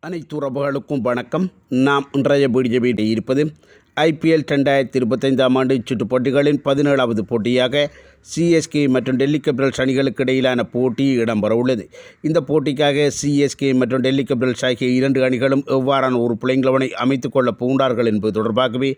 அனைத்து உறவுகளுக்கும் வணக்கம். நாம் இன்றைய வீடியோவில் இருப்பது IPL 2025 ஆண்டு சுற்றுப் போட்டிகளின் 17வது போட்டியாக சிஎஸ்கே மற்றும் டெல்லி கேபிட்டல்ஸ் அணிகளுக்கு இடையிலான போட்டி இடம்பெற உள்ளது. இந்த போட்டிக்காக சிஎஸ்கே மற்றும் டெல்லி கேபிட்டல்ஸ் ஆகிய இரண்டு அணிகளும் எவ்வாறான ஒரு பிளேயிங் 11ஐ அமைத்துக் கொள்ள போகின்றார்கள் என்பது தொடர்பாகவே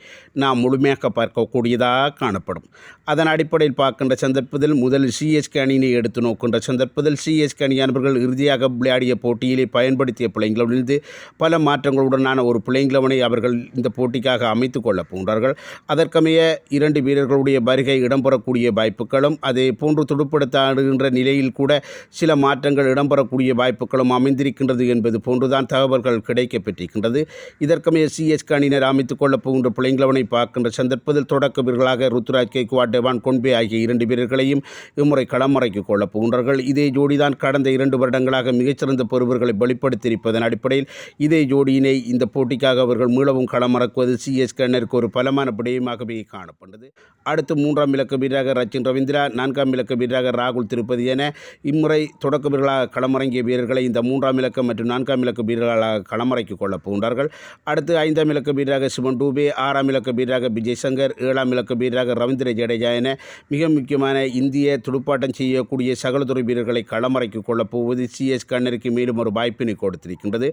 நாம் முழுமையாக பார்க்கக்கூடியதாக காணப்படும். அதன் அடிப்படையில் பார்க்கின்ற சந்தர்ப்பத்தில் முதலில் சிஎஸ்கே அணியினை எடுத்து நோக்கின்ற சந்தர்ப்பத்தில் சிஎஸ்கே அணியானவர்கள் இறுதியாக விளையாடிய போட்டியிலே பயன்படுத்திய பிளேயிங் 11இலிருந்து பல மாற்றங்களுடனான ஒரு பிளேயிங் 11ஐ அவர்கள் இந்த போட்டிக்காக அமைத்துக் கொள்ள போகின்றார்கள். அதற்கமைய இரண்டு வீரர்களுடைய வருகை இடம்பெறக்கூடிய வாய்ப்புகளும் அதே போன்று துடுப்படுத்தாடுகின்ற நிலையில் கூட சில மாற்றங்கள் இடம்பெறக்கூடிய வாய்ப்புகளும் அமைந்திருக்கின்றது என்பது போன்றுதான் தகவல்கள் கிடைக்கப்பெற்றிருக்கின்றது. இதற்கமைய சிஎஸ்கே அணியினர் அமைத்துக் கொள்ளப் போகின்ற பிளேயிங் 11ஐ பார்க்கின்ற சந்தர்ப்பத்தில் தொடக்க வீரர்களாக ருத்துராஜ் கெய்க்வாட், டெவான் கொன்பே ஆகிய இரண்டு வீரர்களையும் இம்முறை களமிறக்கிக் கொள்ளப் போகின்றார்கள். இதே ஜோடிதான் கடந்த 2 வருடங்களாக மிகச்சிறந்த பெறுவர்களை வெளிப்படுத்தியிருப்பதன் அடிப்படையில் இதே ஜோடியினை இந்த போட்டிக்காக அவர்கள் மீளவும் களமிறக்குவது சிஎஸ்கே அணியினருக்கு ஒரு பலமான விடயமாகவே காணப்பட்டது. அடுத்து 3ஆம் இலக்க வீரராக ரச்சின் ரவீந்திரா, 4ஆம் இலக்க வீரராக ராகுல் திருப்பதி என இம்முறை தொடக்க வீரர்களாக களமிறங்கிய வீரர்களை இந்த 3ஆம் இலக்க மற்றும் 4ஆம் இலக்க வீரர்களாக களமிறக்கிக் கொள்ளப் போகின்றார்கள். அடுத்து 5ஆம் இலக்க வீரராக சிவன் டூபே, 6ஆம் இலக்க வீரராக விஜய் சங்கர், 7ஆம் இலக்க வீரராக ரவீந்திர ஜடேஜா என மிக முக்கியமான இந்திய துடுப்பாட்டம் செய்யக்கூடிய சகலதுறை வீரர்களை களமிறக்கிக் கொள்ளப் போவது சிஎஸ்கே அணியினருக்கு மேலும் ஒரு வாய்ப்பினை கொடுத்திருக்கின்றது.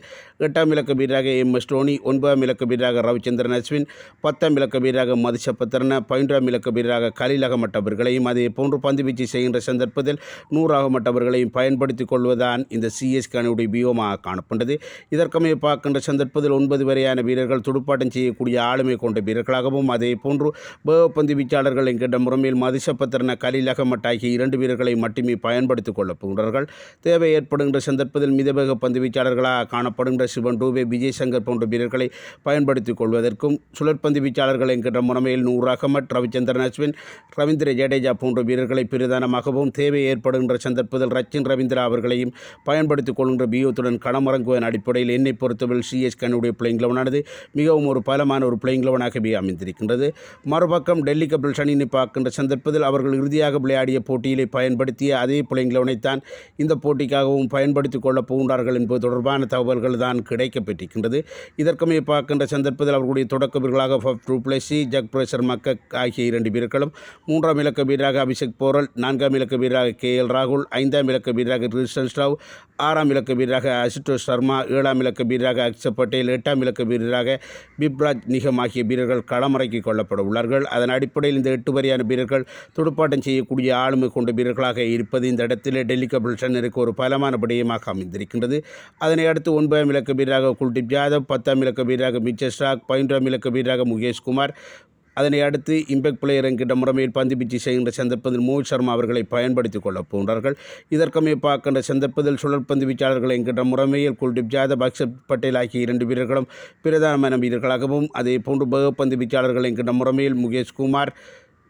8ஆம் இலக்க வீரராக MS டோனி, 9ஆம் இலக்க வீரராக ரவிச்சந்திரன் அஸ்வின், 10ஆம் இலக்க வீரராக மதிஷபத்திரன, 11ஆம் இலக்க வீரராக கலீல் அகமட் அவர்களையும் அதே போன்று பந்துவீச்சு செய்கின்ற சந்தர்ப்பத்தில் 100 அகமட் அவர்களையும் பயன்படுத்திக் கொள்வதுதான் இந்த சிஎஸ்கே அணியுடைய வியூகமாக காணப்பட்டது. இதற்கமைய பார்க்கின்ற சந்தர்ப்பத்தில் 9 வரையான வீரர்கள் துடுப்பாட்டம் செய்யக்கூடிய ஆளுமை கொண்ட வீரர்களாகவும் அதே போன்று பந்து வீச்சாளர்கள் என்கின்ற முறையில் மதிஷபத்திரன, கலீல் அகமட் ஆகிய 2 வீரர்களை மட்டுமே பயன்படுத்திக் கொள்ளப் போகிறார்கள். தேவை ஏற்படுகின்ற சந்தர்ப்பத்தில் மிதவேக பந்து வீச்சாளர்களாக காணப்படுகின்ற சிவன் டூபே, விஜய் சங்கர் போன்ற வீரர்களை பயன்படுத்திக் கொள்வதற்கும் சுழற்பந்து வீச்சாளர்கள் என்கின்ற முறையில் 100 அகமட், ரவிச்சந்திரன் அஸ்வின், ரவீந்திர ஜடேஜா போன்ற வீரர்களை பிரதானமாகவும் தேவை ஏற்படுகின்ற சந்தர்ப்பத்தில் ரச்சின் ரவீந்திரா அவர்களையும் பயன்படுத்திக் கொள்கின்ற வியூகத்துடன் களமிறங்குவதன் அடிப்படையில் என்னை பொறுத்தவரை சிஎஸ்கே அணியுடைய பிளேயிங் 11ஆனது மிகவும் ஒரு பலமான ஒரு பிளேயிங் 11ஆகவே அமைந்திருக்கின்றது. மறுபக்கம் டெல்லி கேபிட்டல்ஸ் அணியினை பார்க்கின்ற சந்தர்ப்பத்தில் அவர்கள் இறுதியாக விளையாடிய போட்டியிலே பயன்படுத்திய அதே பிளேயிங் 11ஐத்தான் இந்த போட்டிக்காகவும் பயன்படுத்திக் கொள்ளப் போகின்றார்கள் என்பது தொடர்பான தகவல்கள் தான் கிடைக்கப்பெற்றிருக்கின்றது. இதற்குமே பார்க்கின்ற சந்தர்ப்பத்தில் அவர்களுடைய தொடக்க வீரர்களாக ஃபஃப் டு பிளஸி, ஜக்பிரேஷர் மக்கக் ஆகிய 2 வீரர்களும், 3ஆம் இலக்க வீரராக அபிஷேக் போரல், 4ஆம் இலக்க வீரராக KL ராகுல், 5ஆம் இலக்க வீரராக ரிஷன் ஸ்டாவ், 6ஆம் இலக்க வீரராக அசுதோஷ் சர்மா, 7ஆம் இலக்க வீரராக அக்ஷர் பட்டேல், 8ஆம் இலக்க வீரராக பிப்ராஜ் நிகம் ஆகிய வீரர்கள் களமிறக்கிக் கொள்ளப்பட உள்ளார்கள். அதன் அடிப்படையில் இந்த 8 வரையான வீரர்கள் துடுப்பாட்டம் செய்யக்கூடிய ஆளுமை கொண்ட வீரர்களாக இருப்பது இந்த இடத்திலே டெல்லி கேபிட்டல்ஸ் அணியினருக்கு ஒரு பலமான விடயமாக அமைந்திருக்கின்றது. அதனை அடுத்து 9ஆம் இலக்க வீரராக குல்தீப் யாதவ், 10ஆம் இலக்க வீரராக மிச்சல் ஸ்டார்க், 11ஆம் இலக்க வீரராக முகேஷ் குமார், அதனை அடுத்து இம்பேக்ட் பிளேயர் என்கின்ற முறையில் பந்துவீச்சு செய்கின்ற சந்தர்ப்பத்தில் மோஹித் சர்மா அவர்களை பயன்படுத்திக் கொள்ளப் போகிறார்கள். இதற்கமே பார்க்கின்ற சந்தர்ப்பத்தில் சுழற்பந்து வீச்சாளர்கள் என்கின்ற முறையில் குல்தீப் யாதவ், அக்ஷர் பட்டேல் ஆகிய 2 வீரர்களும் பிரதானமான வீரர்களாகவும் அதே போன்று பந்து வீச்சாளர்கள் என்கின்ற முறையில் முகேஷ் குமார்,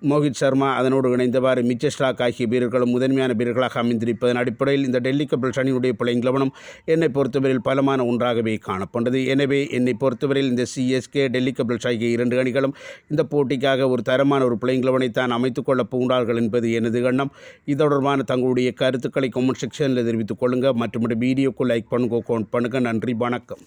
மோஹித் சர்மா, அதனோடு இணைந்தவாறு மிச்சல் ஸ்டார்க் ஆகிய வீரர்களும் முதன்மையான வீரர்களாக அமைந்திருப்பதன் அடிப்படையில் இந்த டெல்லி கேபிட்டல்ஸ் அணியுடைய பிளேயிங் 11 என்னை பொறுத்தவரையில் பலமான ஒன்றாகவே காணப்பட்டது. எனவே என்னை பொறுத்தவரையில் இந்த சிஎஸ்கே, டெல்லி கேபிட்டல்ஸ் ஆகிய 2 அணிகளும் இந்த போட்டிக்காக ஒரு தரமான ஒரு பிளேயிங் 11ஐ தான் அமைத்துக் கொள்ளப் போகிறார்கள் என்பது எனது எண்ணம். இது தொடர்பான தங்களுடைய கருத்துக்களை கமெண்ட் செக்ஷனில் தெரிவித்துக் கொள்ளுங்கள். மற்றும் வீடியோக்கு லைக் பண்ணுங்க, கமெண்ட் பண்ணுங்கள். நன்றி, வணக்கம்.